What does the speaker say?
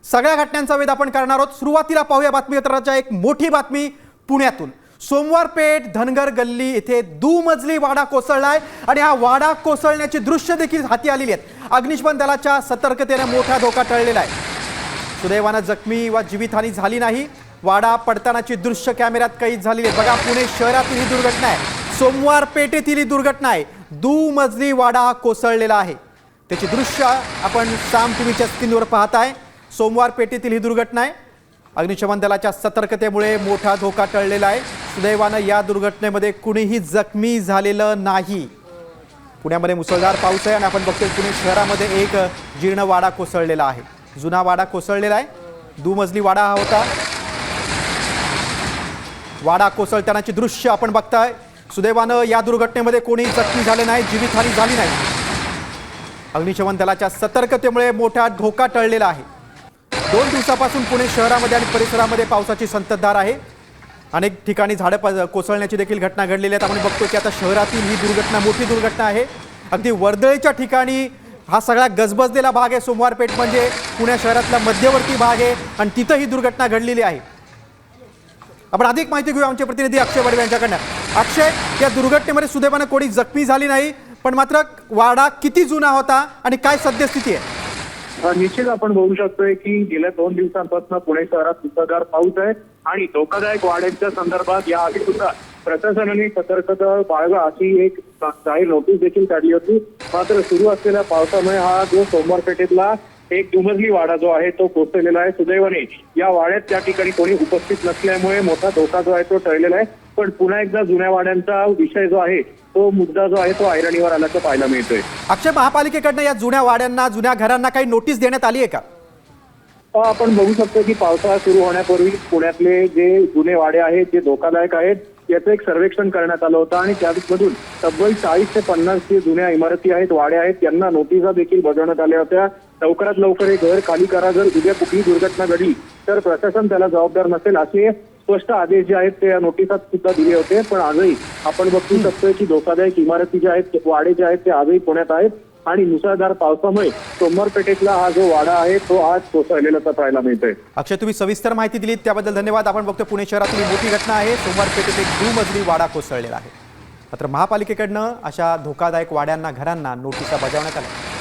सगळ्या घटनांचा वेध आपण करणार आहोत। सुरुवातीला पाहूया बातमीपत्राच्या एक मोठी बातमी पुण्यातून। सोमवार पेठ धनगर गल्ली येथे दुमजली वाडा कोसळलाय आणि हा वाडा कोसळण्याची दृश्य देखील हाती आलेली आहेत। अग्निशमन दलाच्या सतर्कतेने मोठा धोका टळलेला आहे। सुदैवाने जखमी वा जीवितहानी झाली नाही। वाडा पडतानाची दृश्य कॅमेऱ्यात कैद झालेली आहे। बघा, पुणे शहरातील ही दुर्घटना आहे। सोमवार पेठेतील ही दुर्घटना आहे। दुमजली वाडा कोसळलेला आहे। त्याची दृश्य आपण साम टीव्हीच्या स्क्रीनवर पाहताय। सोमवार पेठेतील ही दुर्घटना आहे। अग्निशमन दलाच्या सतर्कतेमुळे मोठा धोका टळलेला आहे। सुदैवाने या दुर्घटनेमध्ये कुणीही जखमी झालेलं नाही। पुण्यामध्ये मुसळधार पाऊस आहे आणि आपण बघतोय पुणे शहरामध्ये एक जीर्ण वाडा कोसळलेला आहे। जुना वाडा कोसळलेला आहे। दुमजली वाडा हा होता। वाडा कोसळतानाची दृश्य आपण बघताय। सुदैवाने या दुर्घटनेमध्ये कोणीही जखमी झाले नाही, जीवितहानी झाली नाही। अग्निशमन दलाच्या सतर्कतेमुळे मोठा धोका टळलेला आहे। 2 दिवसापासून पुणे शहरामध्ये आणि परिसरामध्ये पावसाची संततधार आहे। अनेक ठिकाणी झाडं कोसळण्याची देखील घटना घडलेली आहेत। आपण बघतो की आता शहरातील ही दुर्घटना मोठी दुर्घटना आहे। अगदी वर्दळीच्या ठिकाणी हा सगळा गजबजलेला भाग आहे। सोमवार पेठ म्हणजे पुणे शहरातला मध्यवर्ती भाग आहे आणि तिथं ही दुर्घटना घडलेली आहे। आपण अधिक माहिती घेऊया आमचे प्रतिनिधी अक्षय बडवे यांच्याकडनं। अक्षय, या दुर्घटनेमध्ये सुदैवाने कोणी जखमी झाली नाही, पण मात्र वाडा किती जुना होता आणि काय सद्यस्थिती आहे? निश्चित आपण बोलू शकतोय की गेल्या 2 दिवसांपासून पुणे शहरात मुसळधार पाऊस आहे आणि धोकादायक वाड्यांच्या संदर्भात या आधी सुद्धा प्रशासनाने सतर्कता बाळगा अशी एक जाहीर नोटीस देखील काढली होती। मात्र सुरू असलेल्या पावसामुळे हा जो सोमवार पेठेतला एक दुमजली वाडा जो आहे तो कोसळलेला आहे। सुदैवाने या वाड्यात त्या ठिकाणी कोणी उपस्थित नसल्यामुळे मोठा धोका जो आहे तो टळलेला आहे। पण पुन्हा एकदा जुन्या वाड्यांचा विषय जो आहे तो मुद्दा जो आहे तो ऐरणीवर आल्याचं पाहायला मिळतोय। अक्षय, महापालिकेकडनं या जुन्या वाड्यांना, जुन्या घरांना काही नोटीस देण्यात आली आहे का? आपण बघू शकतो की पावसाळा सुरू होण्यापूर्वी पुण्यातले जे जुने वाडे आहेत जे धोकादायक आहेत याचं एक सर्वेक्षण करण्यात आलं होतं आणि त्यामधून तब्बल 40 ते 50 जे जुन्या इमारती आहेत, वाडे आहेत, त्यांना नोटिसा देखील बजावण्यात आल्या होत्या। लवकरात लवकर हे घर खाली करा, जर उद्या कुठली दुर्घटना घडली तर प्रशासन त्याला जबाबदार नसेल असे स्पष्ट आदेश जे आहेत ते या नोटिसात सुद्धा दिले होते। पण आजही आपण बघू शकतोय की धोकादायक इमारती ज्या आहेत, वाडे जे आहेत ते आजही पुण्यात आहेत आणि मुसळधार पावसामुळे सोमवार पेठेतला हा जो वाडा आहे तो आज कोसळलेला पाहायला मिळतोय। अक्षय, तुम्ही सविस्तर माहिती दिलीत त्याबद्दल धन्यवाद। आपण बघतो पुणे शहरातील मोठी घटना आहे। सोमवार पेठेत एक दुमजली वाडा कोसळलेला आहे। मात्र महापालिकेकडनं अशा धोकादायक वाड्यांना, घरांना नोटिसा बजावण्यात आल्या।